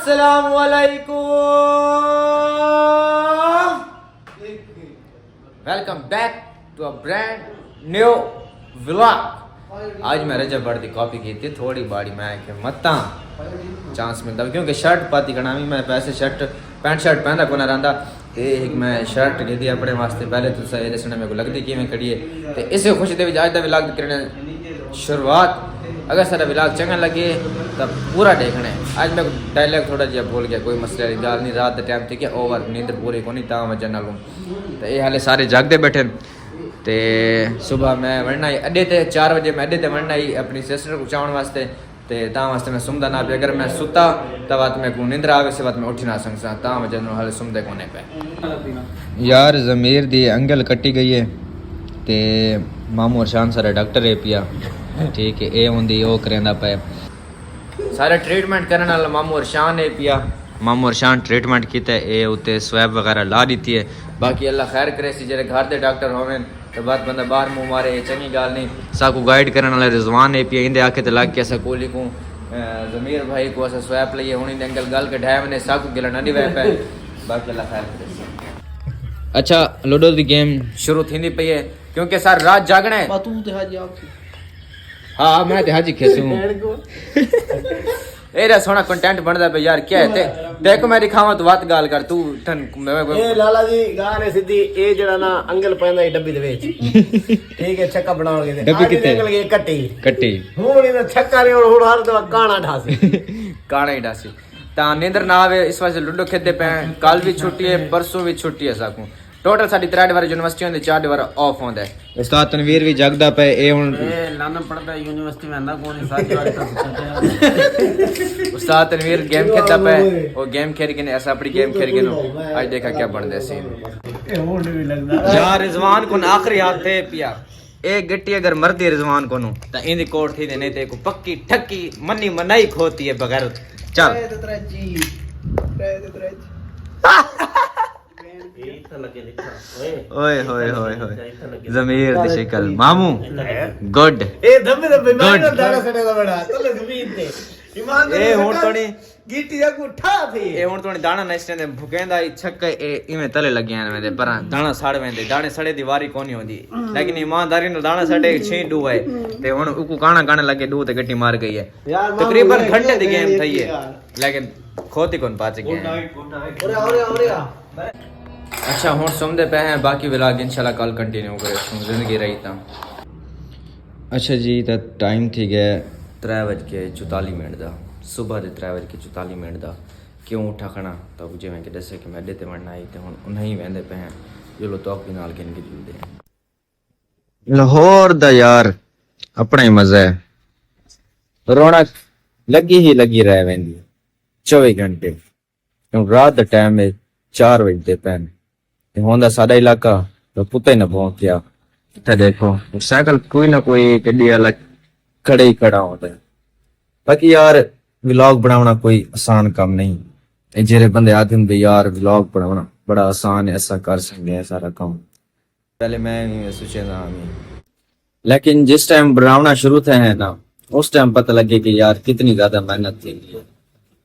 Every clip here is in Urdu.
السلام علیکم. Welcome back to a brand new vlog. آج میں رجب بڑھ دی کاپی کی تھی تھوڑی باڑی میں کہ متا چانس ملتا کیونکہ شرٹ پاتی کنا میں پیسے شرٹ پینٹ شرٹ پہندا کو نہ رہندا تے ایک میں شرٹ لے دی اپنے واسطے پہلے تو سہی دسنا میرے کو لگدی کہ میں کھڑی ہے تے اسے خوشی دے وچ اج دا ولاگ کرنے شروعات. اگر سارا ولاگ چنگا لگے تو پورا دیکھنا ہے. آج میں ڈائلاگ تھوڑا جہا بھول گیا, کوئی مسئلہ نہیں, گال نہیں, رات ٹائم تھی کہ اوور نیندر پوری کو نہیں تا وجہ نہ لوں تو یہ حالے سارے جاگتے بیٹھے تے صبح میں ورنا ہی اڈے تے 4 بجے میں اڈے تے ورنا ہی اپنی سسٹر کو چاؤن واسطے تے تا واسطے میں سمدا نہ پیا. اگر میں ستا تو بات میں کو نیندر آوے سے بات میں اٹھ نہ سکساں تا وجہ نو حالے سمدے کونے پے. یار ضمیر دی انگل کٹی گئی ہے تے ماموں ارشان سارا ڈاکٹر ہے پیا ٹھیک ہے. اے ہوندی او کریندا پے سارا ٹریٹمنٹ کرنے والا ماموں ارشان ہے پیا. ماموں ارشان ٹریٹمنٹ کیتا ہے, اے اوتے سویب وغیرہ لا دیتی ہے. باقی اللہ خیر کرے سی جڑے گھر دے ڈاکٹر ہوویں تو بات بندہ باہر منہ مارے یہ چنگی گال نہیں. سا کو گائیڈ کرنے والا رضوان ہے پیا اندے آکھے تے لگ کے سا کولی کو ضمیر بھائی کو اسا سویب لئیے ہونی دے انگل گل کڈھائے میں نے سا کو گلنا نہیں وے پے. باقی اللہ خیر کرے سی. اچھا لوڈو دی گیم شروع تھیندی پئی ہے کیونکہ سر رات جاگنا ہے. تو تے حاجی آپ ہاں میں تے حاجی کھیسوں اے رہا سونا کنٹینٹ بندا پہ یار. کیا ہے تے کو میں دکھاواں تو بات گال کر تو تن اے لالا جی گال ہے سیدھی اے جڑا نا انگل پیندا ہے ڈبی دے وچ ٹھیک ہے. چھکا بناون گے ڈبی کتے انگل گے کٹی ہوں اے چھکا نے ہن ہر دفعہ کانا ڈھاسی کانا ہی ڈاسی تا نیندر نہ آوے اس واسطے لوڈو کھیدے پے. کل بھی چھٹی ہے پرسوں بھی چھٹی ہے ساکوں. ٹوٹل ساڈی 3 ڈیوار یونیورسٹی ہوندی 4 ڈیوار آف ہوندا ہے. استاد تنویر بھی جگدا پے. اے ہن اے لانا پڑدا ہے یونیورسٹی میں اندا کون ساری وقت سچا استاد تنویر گیم کھیلتا پے. او گیم کھیل کے ایسا اپنی گیم کھیل کے نو اج دیکھا کیا بن سی. اے ہون بھی لگدا یا رضوان کو آخری ہاتھ تے پیا اے گٹی اگر مردی رضوان کو نو تا ایندی کوٹ تھی نہیں تے کو پکی ٹھکی منی منائی کھوتی ہے بغیر. چل اوئے ہوئے ہوئے ہوئے ضمیر دی شکل ماموں گڈ. اے دبے دبے میں دانا سٹے دا بڑا تلے زمین تے ایمان اے ہن توڑی گیٹی اگو ٹھا تھی. اے ہن توڑی دانا نشتے دے بھکیندا ای چھکے اے ایویں تلے لگیاں میں پر دانا ساڑ ویندے دانے سڑے دی واری کونی ہوندی لیکن ایمانداری نال دانا سڑے 6 ڈو ہے تے ہن اکو کانا کانے لگے ڈو تے گٹی مار گئی ہے. تقریبا گھنٹے دی گیم تھی ہے لیکن کھوتی کون پاچ گئے. اورے اچھا ہوں سمدے پہ ہیں. باقی ولاگ انشاءاللہ کل کنٹینیو کرے زندگی رہی تا. اچھا جی تو ٹائم تھی گیا 3:44 دا صبح دے 3:44 دا. کیوں اٹھا کھنا تو جی میں کہ دسے کہ میں اڈے تے مرنا آئی تے ہن انہیں ویندے پہ ہیں جو لو توک بھی نال گن کے جلدے ہیں. لاہور دا یار اپنا ہی مزہ ہے. رونق لگی ہی لگی رہ ویندی 24 گھنٹے. کیوں رات دا ٹائم ہے 4 بجے پہن ہوندا ساڈا علاقہ تو پتہ ہی نہ پہنچ گیا. تے دیکھو سائیکل کوئی نہ کوئی گڈی والا کھڑے ہی کھڑا ہوتا ہے. باقی یار ولاگ بناونا کوئی آسان کام نہیں. جڑے بندے آتے ہیں یار ولاگ بناونا بڑا آسان ہے ایسا کر سکتے ہیں سارا کام. پہلے میں سوچے نا لیکن جس ٹائم بناونا شروع تھے ہیں نا اس ٹائم پتہ لگے کہ یار کتنی زیادہ محنت تھی.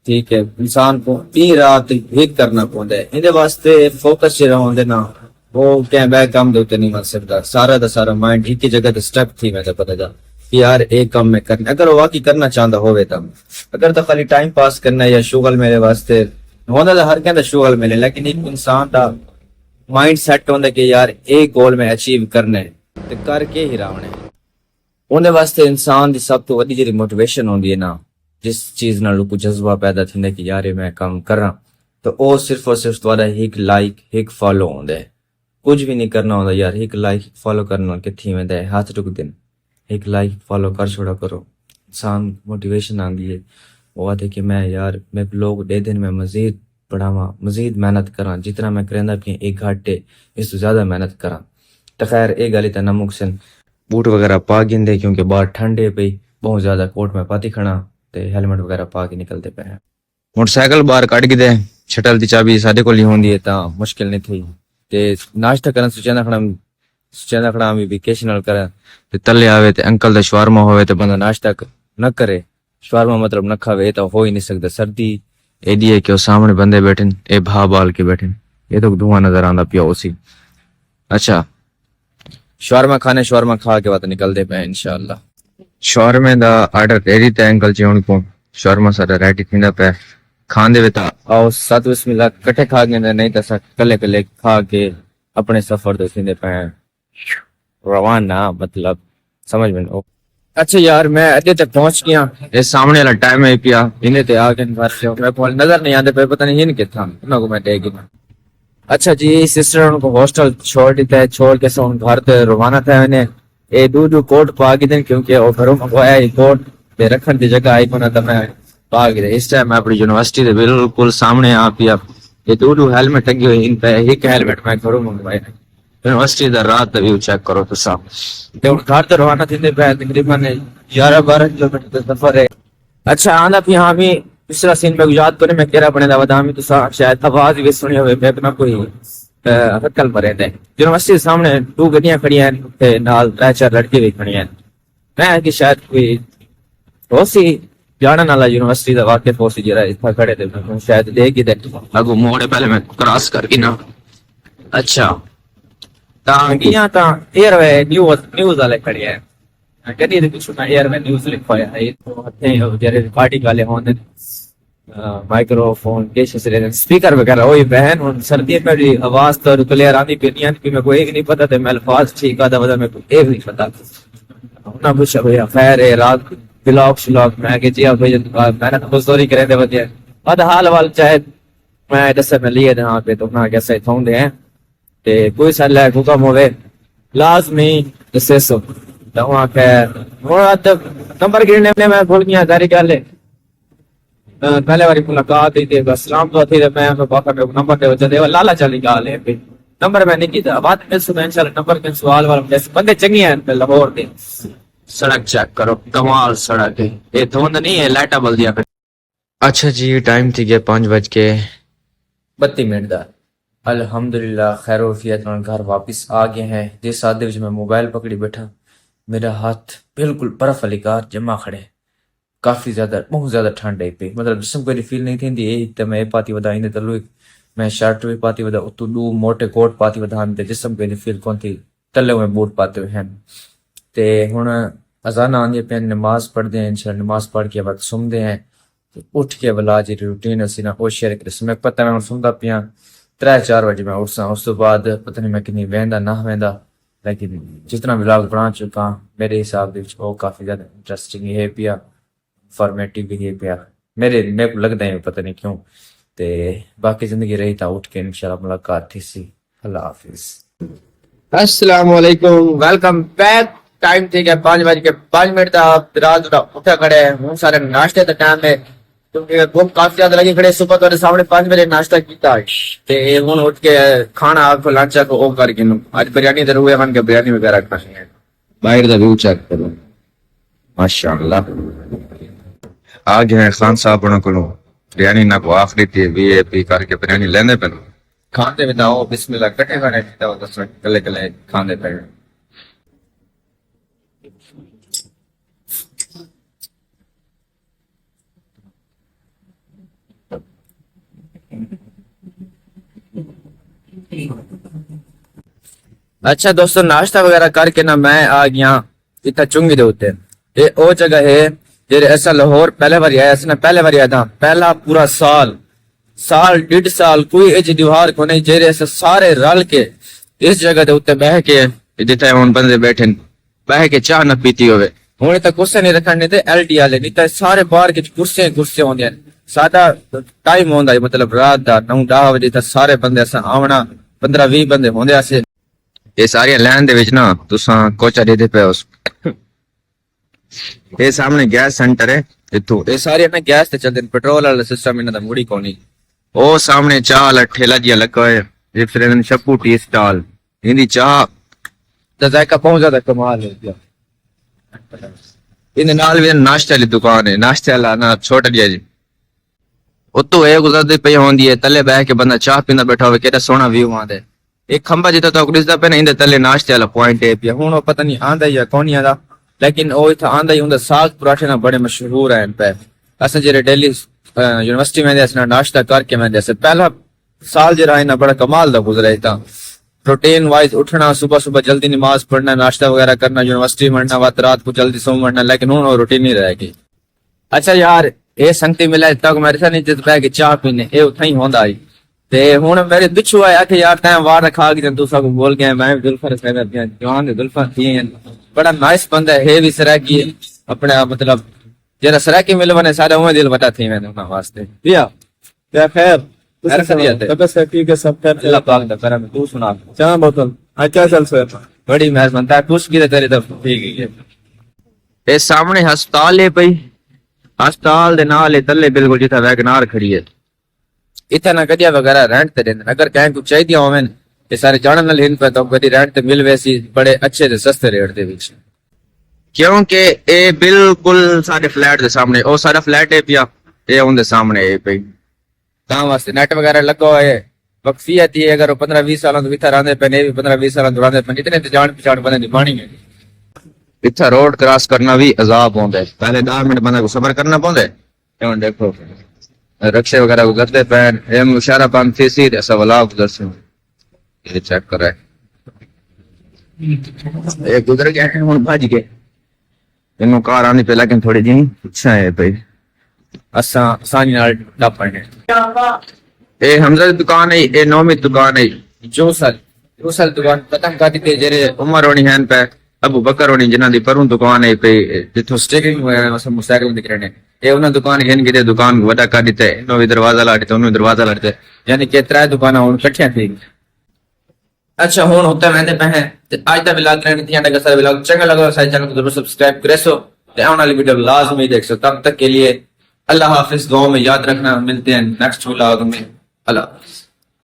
ٹھیک ہے انسان کو 3 رات ایک کرنا پوندا ہے. اندے واسطے فوکس جڑا ہوندے نا وہ کہیں بے کام دے اوتے نہیں مل سکدا. سارا دا سارا مائنڈ ایک ہی جگہ تے سٹک تھی میں تے پتہ جا کہ یار ایک کام میں کرنا. اگر وہ واقعی کرنا چاہندا ہوے تا اگر تو خالی ٹائم پاس کرنا یا شغل میرے واسطے ہوندا تے ہر کہندا شغل ملے لیکن ایک انسان دا مائنڈ سیٹ ہوندا کہ یار ایک گول میں اچیو کرنا ہے تے کر کے ہی راونے. اون دے واسطے انسان دی سب تو وڈی جڑی موٹیویشن ہوندی ہے نا جس چیز نال کو جذبہ پیدا تھیندا کہ یار میں کام کراں تو او صرف اور صرف تہاڈا ایک لائک ایک فالو ہوندا ہے. کچھ بھی نہیں کرنا ہوندا یار. ایک لائک فالو کرنا کتھی ویندا ہے ہاتھ ٹک دین ایک لائک فالو کر چھوڑا کرو. انسان موٹیویشن آندی ہے وہ آتے کہ میں یار میں لوگ دے دن میں مزید پڑھاواں مزید محنت کراں جتنا میں کریندا پیا 1 گھنٹے اس تو زیادہ محنت کراں. تو خیر اے گل تے نمکسن بوٹ وغیرہ پا گندے کیونکہ باہر ٹھنڈے پئی بہت زیادہ کوٹ میں پاتی کھڑا تے ہیلمٹ وغیرہ پا کے نکلتے پے ہیں. موٹر سائیکل باہر کٹ گئے شٹل دی چابی ساڈے کول ہی ہوندی ہے تا مشکل نہیں تھی. تے ناشتہ کرن سوچنا کھڑا بھی ویکیشنل کرن تے تلے آوے تے انکل دا شوارما ہوے تے بندہ ناشتہ نہ کرے. شوارما مطلب نہ کھاوے تو ہو ہی نہیں سکدا. سردی ایڈی ہے کہ وہ سامنے بندے بیٹھے اے بھا بال کے بیٹھے یہ تو دھواں نظر آندا پیا اسی اچھا شورما کھانے شورما کھا کے بعد نکلتے پے انشاءاللہ شورمے دا آرڈر ایڈی تے انکل جی ہن کو شورما سارا ریڈی تھیندا پے کھان دے وتا آؤ سات بسم اللہ کٹھے کھا کے نہیں تے سا کلے کلے کھا کے اپنے سفر دے تھیندے پے روانہ مطلب سمجھ میں اچھا یار میں ادھے تک پہنچ گیا یہ سامنے والا ٹائم ہے پیا انہیں تے آ کے گھر سے میں کو نظر نہیں آتے پہ پتہ نہیں ان کے تھا انہوں کو میں دے گیا اچھا جی سسٹر ان کو ہاسٹل چھوڑ دیتا ہے چھوڑ کے سو گھر تے روانہ تھا انہیں اے دو کوٹ پا کے دیں کیونکہ وہ گھروں منگوایا یہ کوٹ تے رکھن دی جگہ آئی کونا تھا میں پا کے دیں اس ٹائم میں اپنی یونیورسٹی دے بالکل سامنے آ پیا یہ دو ہیلمٹ ٹنگی ہوئی ان پہ ایک ہیلمٹ میں گھروں منگوایا یونیورسٹی دا رات دا ویو چیک کرو تو سا تے ہن گھر تے روانہ تھیندے پے تقریباً 11-12 کلومیٹر دا سفر ہے اچھا آندا پیا ہاں بھی دوسرا سین پہ یاد کرے میں کہرا بنے دا ودامی تو شاید آواز بھی سنی ہوئے میں اپنا کوئی حقل مرے دے یونیورسٹی سامنے دو گڈیاں کھڑی ہیں تے نال 3-4 لڑکے بھی کھڑی ہیں میں کہ شاید کوئی ہو سی جانا نالا یونیورسٹی دا واقف ہو سی جرا اتھا کھڑے تے شاید دے کے تے اگو موڑے پہلے میں کراس کر کے نا اچھا تاں گیاں تاں ایئر وے نیوز والے کھڑے ہیں کدی تے کچھ نہ ایئر میں نیوز لکھوایا ہے تو ہتھے جڑے پارٹی والے ہوندے مائکرو فون کے سلسلے سپیکر وغیرہ وہی بہن اور سردی میں بھی آواز تو کلیئر آندی پئی نہیں میں کوئی ایک نہیں پتہ تے میں الفاظ ٹھیک آدا ودا میں کوئی ایک نہیں پتہ نہ کچھ بھیا خیر ہے رات بلاک میں کہ جی بھائی میں نے مزدوری کرے دے ودیا بد حال وال چاہے میں دس میں لیے ہاں پہ تو نہ کیسے تھوندے ہیں تے کوئی سال ہے حکم ہوے لازمی اسے سو دوا خیر مراد نمبر گرنے میں بھول گیا داری گل پہلے والی ملاقات تھی السلام تو تھی میں باقا میں نمبر دے وجہ دے لالا چلی گال ہے نمبر میں نہیں کیتا بات میں صبح انشاءاللہ نمبر کے سوال والا جیسے بندے چنگے ہیں لاہور دے سڑک چیک کرو کمال سڑک ہے یہ دھوند نہیں ہے لائٹا بل دیا اچھا جی ٹائم تھی گیا 5:32 دا الحمدللہ خیر وفیت گھر واپس آ گئے ہیں جس آدھے میں موبائل پکڑی بیٹھا میرا ہاتھ بالکل برف والی کار جمع کھڑے کافی زیادہ بہت زیادہ ٹھنڈ ہے پہ مطلب جسم کوئی فیل نہیں تھی یہ تے میں پاتی ودا اندے تلو میں شرٹ بھی پاتی ودا اتو دو موٹے کوٹ پاتی ودا اندے جسم کوئی فیل کون تھی تلے ہوئے بوٹ پاتے ہوئے ہیں تے ہن اذان آندی پہ نماز پڑھ دیں انشاءاللہ نماز پڑھ کے وقت سم دے ہیں اٹھ کے بلا جی روٹین اسی نا او شیئر کرے میں پتہ میں سمدا پیا 3-4 بجے میں اٹھساں اس تو بعد پتہ نہیں میں کتنی ویندا نہ ویندا لیکن جتنا ولاگ بنا چکا میرے حساب دے وہ کافی زیادہ انٹرسٹنگ ہے پیا فارمیٹیو بھی ہے پیا میرے کو لگتا ہے پتہ نہیں کیوں تے باقی زندگی رہی تا اٹھ کے انشاءاللہ ملاقات تھی سی اللہ حافظ السلام علیکم ویلکم بیک ٹائم تھی گیا 5:05 تا رات اٹھا کھڑے ہوں سارے ناشتے تے ٹائم ہے کیونکہ بھوک کافی زیادہ لگی کھڑے صبح تو سامنے 5 بجے ناشتہ کیتا تے ہن اٹھ کے کھانا آپ کو لنچ کو او کر کے اج بریانی ضرور ہے من کے بریانی وغیرہ کھانی ہے باہر دا ویو چیک کرو ماشاءاللہ آ گئے ہیں خان صاحب انہوں کو بریانی نہ کو آخری تھی وی اے پی کر کے بریانی لیندے پہ کھاندے میں داؤ بسم اللہ کٹے کھانے دیتا دس منٹ کلے کلے کھاندے پہ اچھا دوستو ناشتہ وغیرہ کر کے نا میں آ گیا اتنا چنگی دے ہوتے یہ او جگہ ہے جیرے ایسا لاہور پہلے باری آیا اس نے پہلے باری آیا تھا پہلا پورا سال 1.5 سال کوئی ایج دیوار کو نہیں جیرے ایسا سارے رل کے اس جگہ دے ہوتے بہ کے جتے ہون بندے بیٹھے بہ کے چاہ نہ پیتی ہوئے ہونے تک کرسے نہیں رکھنے تھے ایل ٹی والے نہیں تھے سارے باہر کے کرسے ہوندے ہیں سادہ ٹائم ہوندا ہے مطلب رات دا 9-10 بجے تک سارے بندے ایسا آونا 15-20 بندے ہوندے ایسے یہ ساری لین دے وچ نا تساں کوچا دے دے پے اس یہ سامنے گیس سینٹر ہے اتو یہ سارے نا گیس تے چلدے پیٹرول والا سسٹم انہاں دا موڑی کونی او سامنے چاہ والا ٹھیلا جیا لگا ہے یہ فرن شپو ٹی سٹال ہندی چاہ دا ذائقہ بہت زیادہ کمال ہے ان نال بھی ناشتے والی دکان ہے ناشتے والا نا چھوٹا جیا جی اتو اے گزردی پئی ہوندی ہے تلے بہ کے بندہ چاہ پیندا بیٹھا ہوے کیڑا سونا ویو آندا ہے ایک کھمبا جتا تو دسدا پے نہیں تلے ناشتے والا پوائنٹ ہے پیا ہن او پتہ نہیں آندا یا کون آندا لیکن او ایتھا آندا ہی ہوندا ساگ پراٹھے نا بڑے مشہور ہیں پہ اساں جڑے ڈیلی یونیورسٹی میں جیسے ناشتہ کر کے میں جیسے پہلا سال جو رہا نا بڑا کمال دا گزرا تھا. روٹین وائز اٹھنا صبح صبح جلدی نماز پڑھنا ناشتہ وغیرہ کرنا یونیورسٹی مرنا وقت رات کو جلدی سو مرنا لیکن ہوں وہ روٹین نہیں رہے گی. اچھا یار یہ سنگتی ملے تک میرے ساتھ نہیں جت پہ کہ چاہ پینے یہ اتنا ہی ہوندا آئی تے ہوں میرے پچھو آیا کہ یار تین وار رکھا گیا تو سب بول گیا میں دلفر جوان دلفر تھی بڑا نائس بندہ ہے بھی سرائکی اپنا مطلب جرا سرائکی مل بنے سارے ہوئے دل بٹا تھی میں نے واسطے کیا خیر خیر خیریت ہے طبیعت ٹھیک ہے سب خیر اللہ پاک دا کرم ہے. تو سنا چاہ بوتل کیا چل سر بڑی مہربانی ہے کچھ بھی تیری طرف ٹھیک ہے. اے سامنے ہسپتال ہے پئی ہسپتال دے نال تلے بالکل جتھا ویگنار کھڑی ہے اتنا نہ گڈیاں وغیرہ رینٹ تے دیندے اگر کہیں کو چاہیے ہوویں تے سارے جانن نال ہن پہ تو گڈی رینٹ تے مل ویسی بڑے اچھے تے سستے ریٹ دے وچ کیونکہ اے بالکل سارے فلیٹ دے سامنے او سارا فلیٹ ہے پیا اے اون دے سامنے اے پئی تاں واسطے نیٹ وغیرہ لگا ہوئے ہے وقفیت یہ اگر 15-20 سالوں تو اتھا رہندے پے نے بھی 15-20 سالوں تو رہندے پے اتنے تے جان پہچان بندے دی بانی ہے. اتھا روڈ کراس کرنا بھی عذاب ہوندا ہے پہلے 10 منٹ بندہ کو صبر کرنا پوندا ہے. ہن دیکھو رکشے وغیرہ کو گدے پین ایم اشارہ پان تھی سیدھے سوال گزر یہ چیک کر رہے یہ گزر گئے ہیں ہن بھج گئے انو کار آنی پہ لیکن تھوڑی جی اچھا ہے بھائی اساں آسانی نال ٹپ پائیں اے حمزہ دی دکان ہے اے نومی دکان ہے جو سال دکان پتنگ کاٹی تے جڑے عمر ہونی ہیں پہ ابو بکر ہونی جنہاں دی پروں دکان ہے پہ جتھوں سٹیکنگ وغیرہ مسا موٹرسائیکل دکھ رہے ہیں اے انہاں دکان گن گدے دکان وڈا کاٹی تے انو بھی دروازہ لاٹی تے انو دروازہ لاٹی تے یعنی کہ ترے دکاناں ہن کٹھیاں تھی. اچھا ہن ہوتا ویندے پہ ہیں تے اج دا ولاگ رہنے تھیاں دا سارا ولاگ چنگا لگا سارے چینل کو ضرور سبسکرائب کرے سو تے آنے والی ویڈیو لازمی دیکھ سو. تب تک کے لیے اللہ حافظ. دعاؤں میں یاد رکھنا ملتے ہیں نیکسٹ ولاگ میں. اللہ حافظ.